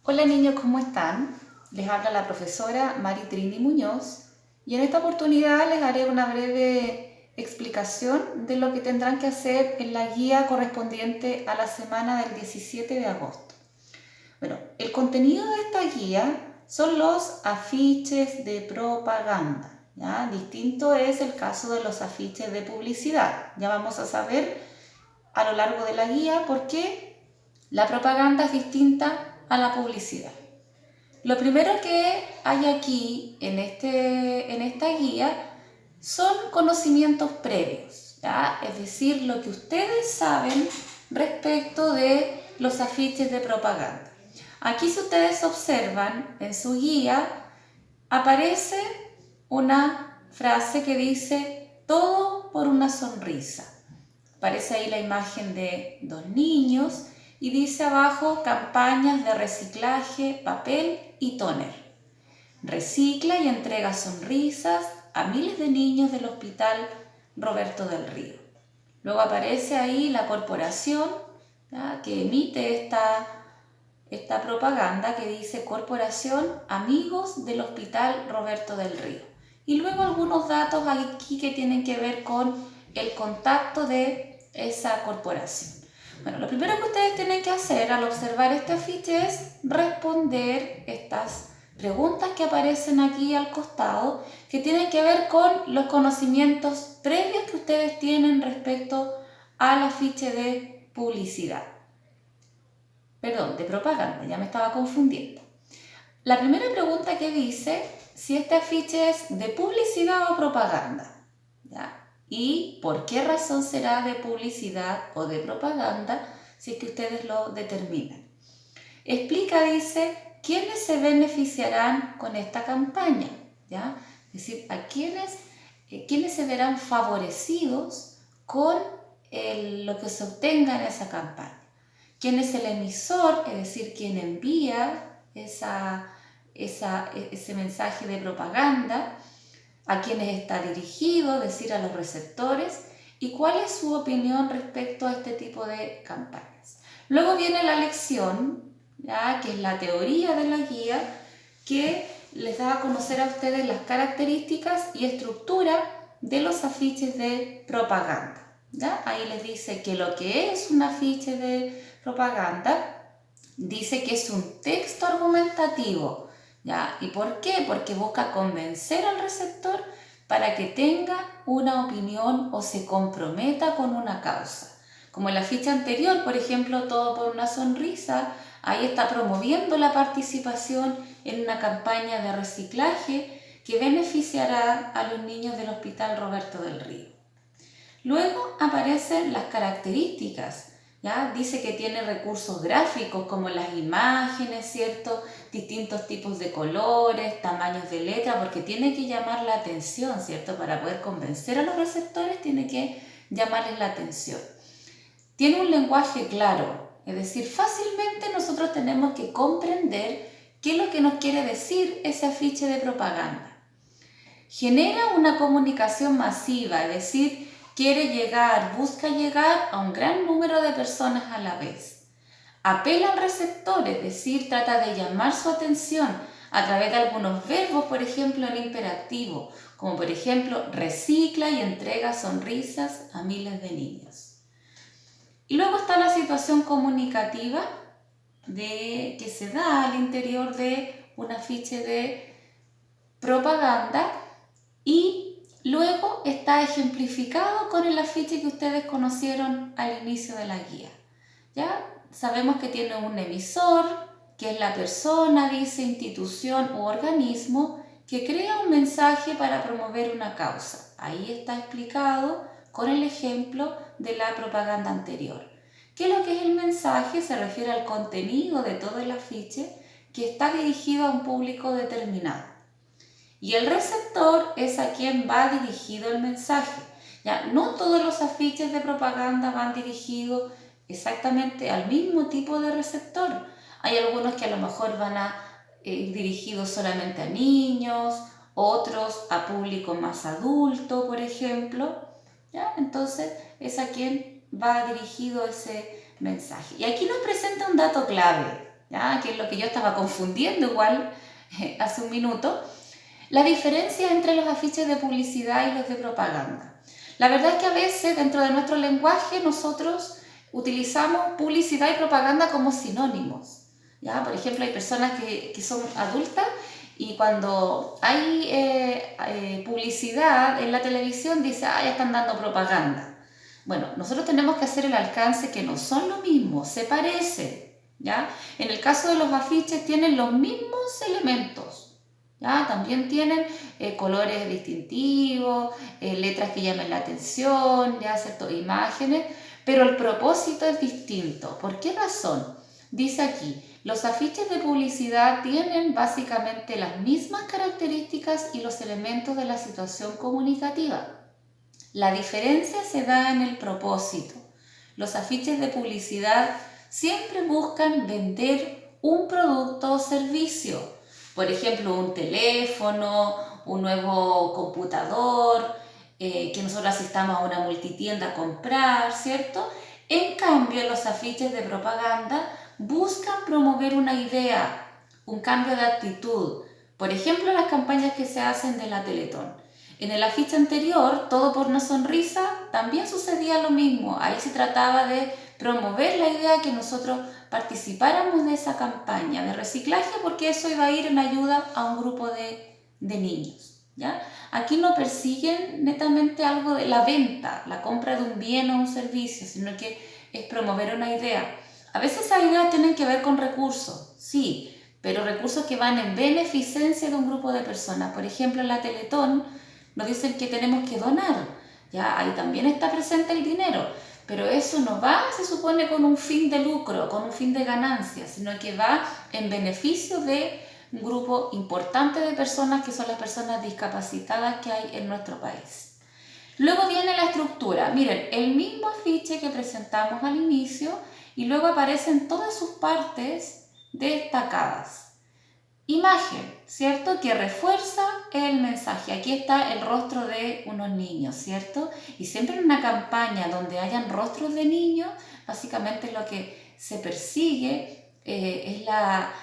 Hola niños, ¿cómo están? Les habla la profesora Mari Trini Muñoz y en esta oportunidad les haré una breve explicación de lo que tendrán que hacer en la guía correspondiente a la semana del 17 de agosto. Bueno, el contenido de esta guía son los afiches de propaganda, ¿ya? Distinto es el caso de los afiches de publicidad. Ya vamos a saber a lo largo de la guía por qué la propaganda es distinta a la publicidad. Lo primero que hay aquí en esta guía son conocimientos previos, ¿ya? Es decir, lo que ustedes saben respecto de los afiches de propaganda. Aquí, si ustedes observan en su guía, aparece una frase que dice todo por una sonrisa. Aparece ahí la imagen de dos niños y dice abajo campañas de reciclaje, papel y tóner. Recicla y entrega sonrisas a miles de niños del Hospital Roberto del Río. Luego aparece ahí la corporación, ¿ya?, que emite esta propaganda que dice Corporación Amigos del Hospital Roberto del Río. Y luego algunos datos aquí que tienen que ver con el contacto de esa corporación. Bueno, lo primero que ustedes tienen que hacer al observar este afiche es responder estas preguntas que aparecen aquí al costado, que tienen que ver con los conocimientos previos que ustedes tienen respecto al afiche de publicidad. Perdón, de propaganda, ya me estaba confundiendo. La primera pregunta que dice si este afiche es de publicidad o propaganda, ¿ya? Y por qué razón será de publicidad o de propaganda si es que ustedes lo determinan. Explica, dice, quiénes se beneficiarán con esta campaña, ¿ya? Es decir, a quiénes se verán favorecidos con lo que se obtenga en esa campaña. ¿Quién es el emisor? Es decir, quién envía ese mensaje de propaganda, a quiénes está dirigido, es decir, a los receptores, y cuál es su opinión respecto a este tipo de campañas. Luego viene la lección, ¿ya?, que es la teoría de la guía, que les da a conocer a ustedes las características y estructura de los afiches de propaganda, ¿ya? Ahí les dice que lo que es un afiche de propaganda, dice que es un texto argumentativo, ¿ya? ¿Y por qué? Porque busca convencer al receptor para que tenga una opinión o se comprometa con una causa. Como en la ficha anterior, por ejemplo, todo por una sonrisa, ahí está promoviendo la participación en una campaña de reciclaje que beneficiará a los niños del Hospital Roberto del Río. Luego aparecen las características, ¿ya? Dice que tiene recursos gráficos como las imágenes, ¿cierto? Distintos tipos de colores, tamaños de letra, porque tiene que llamar la atención, ¿cierto? Para poder convencer a los receptores tiene que llamarles la atención. Tiene un lenguaje claro, es decir, fácilmente nosotros tenemos que comprender qué es lo que nos quiere decir ese afiche de propaganda. Genera una comunicación masiva, es decir, busca llegar a un gran número de personas a la vez. Apela al receptor, es decir, trata de llamar su atención a través de algunos verbos, por ejemplo, en imperativo, como por ejemplo, recicla y entrega sonrisas a miles de niños. Y luego está la situación comunicativa que se da al interior de un afiche de propaganda y luego está ejemplificado con el afiche que ustedes conocieron al inicio de la guía. ¿Ya? Sabemos que tiene un emisor, que es la persona, dice, institución u organismo que crea un mensaje para promover una causa. Ahí está explicado con el ejemplo de la propaganda anterior. ¿Qué es lo que es el mensaje? Se refiere al contenido de todo el afiche que está dirigido a un público determinado. Y el receptor es a quien va dirigido el mensaje. Ya, no todos los afiches de propaganda van dirigidos exactamente al mismo tipo de receptor. Hay algunos que a lo mejor van a ir dirigidos solamente a niños, otros a público más adulto, por ejemplo. ¿Ya? Entonces es a quien va dirigido ese mensaje. Y aquí nos presenta un dato clave. ¿ya? Que es lo que yo estaba confundiendo igual hace un minuto. La diferencia entre los afiches de publicidad y los de propaganda. La verdad es que a veces dentro de nuestro lenguaje nosotros utilizamos publicidad y propaganda como sinónimos. ¿Ya? Por ejemplo, hay personas que son adultas y cuando hay publicidad en la televisión dice, ya están dando propaganda. Bueno, nosotros tenemos que hacer el alcance que no son lo mismo, se parecen. ¿Ya? En el caso de los afiches tienen los mismos elementos. ¿Ya? También tienen colores distintivos, letras que llamen la atención, ¿ya? ¿Cierto? Imágenes, pero el propósito es distinto. ¿Por qué razón? Dice aquí, los afiches de publicidad tienen básicamente las mismas características y los elementos de la situación comunicativa. La diferencia se da en el propósito. Los afiches de publicidad siempre buscan vender un producto o servicio. Por ejemplo, un teléfono, un nuevo computador, que nosotros asistamos a una multitienda a comprar, ¿cierto? En cambio, los afiches de propaganda buscan promover una idea, un cambio de actitud. Por ejemplo, las campañas que se hacen de la Teletón. En el afiche anterior, Todo por una sonrisa, también sucedía lo mismo. Ahí se trataba de promover la idea que nosotros participáramos de esa campaña de reciclaje porque eso iba a ir en ayuda a un grupo de niños. ¿Ya? Aquí no persiguen netamente algo de la venta, la compra de un bien o un servicio, sino que es promover una idea. A veces esas ideas tienen que ver con recursos, sí, pero recursos que van en beneficencia de un grupo de personas. Por ejemplo, en la Teletón nos dicen que tenemos que donar, ya ahí también está presente el dinero, pero eso no va, se supone, con un fin de lucro, con un fin de ganancia, sino que va en beneficio de un grupo importante de personas que son las personas discapacitadas que hay en nuestro país. Luego viene la estructura. Miren, el mismo afiche que presentamos al inicio y luego aparecen todas sus partes destacadas. Imagen, ¿cierto? Que refuerza el mensaje. Aquí está el rostro de unos niños, ¿cierto? Y siempre en una campaña donde hayan rostros de niños, básicamente lo que se persigue es la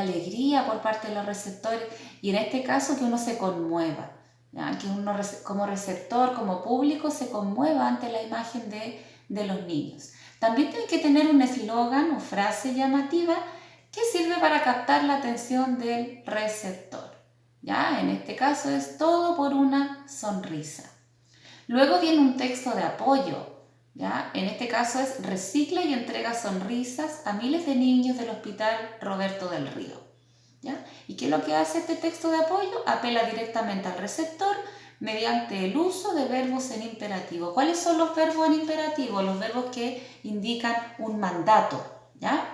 alegría por parte de los receptores y en este caso que uno se conmueva, ¿ya? Que uno como receptor, como público, se conmueva ante la imagen de los niños. También tiene que tener un eslogan o frase llamativa que sirve para captar la atención del receptor. ¿Ya? En este caso es Todo por una sonrisa. Luego viene un texto de apoyo. ¿Ya? En este caso es Recicla y entrega sonrisas a miles de niños del Hospital Roberto del Río. ¿Ya? ¿Y qué es lo que hace este texto de apoyo? Apela directamente al receptor mediante el uso de verbos en imperativo. ¿Cuáles son los verbos en imperativo? Los verbos que indican un mandato. ¿Ya?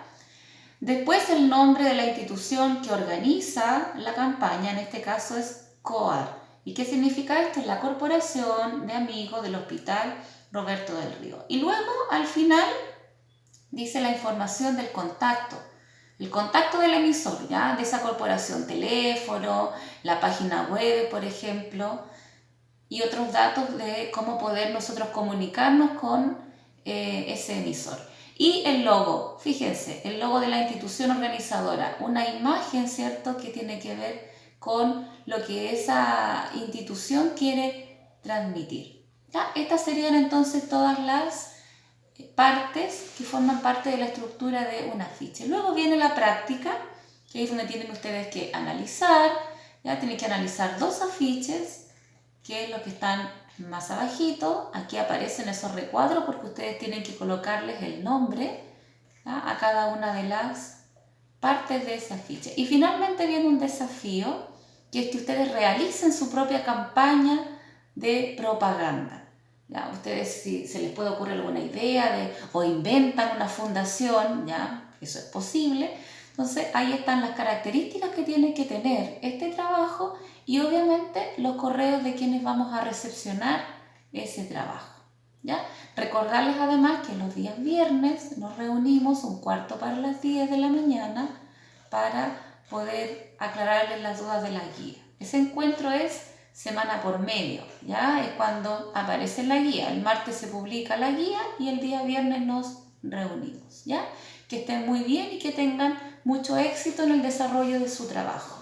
Después el nombre de la institución que organiza la campaña, en este caso es COAR. ¿Y qué significa esto? Es la Corporación de Amigos del Hospital Roberto del Río. Y luego, al final, dice la información del contacto. El contacto del emisor, ¿ya? De esa corporación, teléfono, la página web, por ejemplo, y otros datos de cómo poder nosotros comunicarnos con ese emisor. Y el logo, fíjense, el logo de la institución organizadora, una imagen, ¿cierto?, que tiene que ver con lo que esa institución quiere transmitir. ¿Ya? Estas serían entonces todas las partes que forman parte de la estructura de un afiche. Luego viene la práctica, que es donde tienen ustedes que analizar, ¿ya? Tienen que analizar dos afiches, que es lo que están más abajito. Aquí aparecen esos recuadros porque ustedes tienen que colocarles el nombre, ¿ya?, a cada una de las partes de ese afiche. Y finalmente viene un desafío, que es que ustedes realicen su propia campaña de propaganda. ¿Ya? Ustedes, si se les puede ocurrir alguna idea o inventan una fundación, ¿ya? Eso es posible. Entonces ahí están las características que tiene que tener este trabajo y obviamente los correos de quienes vamos a recepcionar ese trabajo. ¿Ya? Recordarles además que los días viernes nos reunimos 9:45 de la mañana para poder aclararles las dudas de la guía. Ese encuentro es semana por medio, ¿ya? Es cuando aparece la guía. El martes se publica la guía y el día viernes nos reunimos, ¿ya? Que estén muy bien y que tengan mucho éxito en el desarrollo de su trabajo.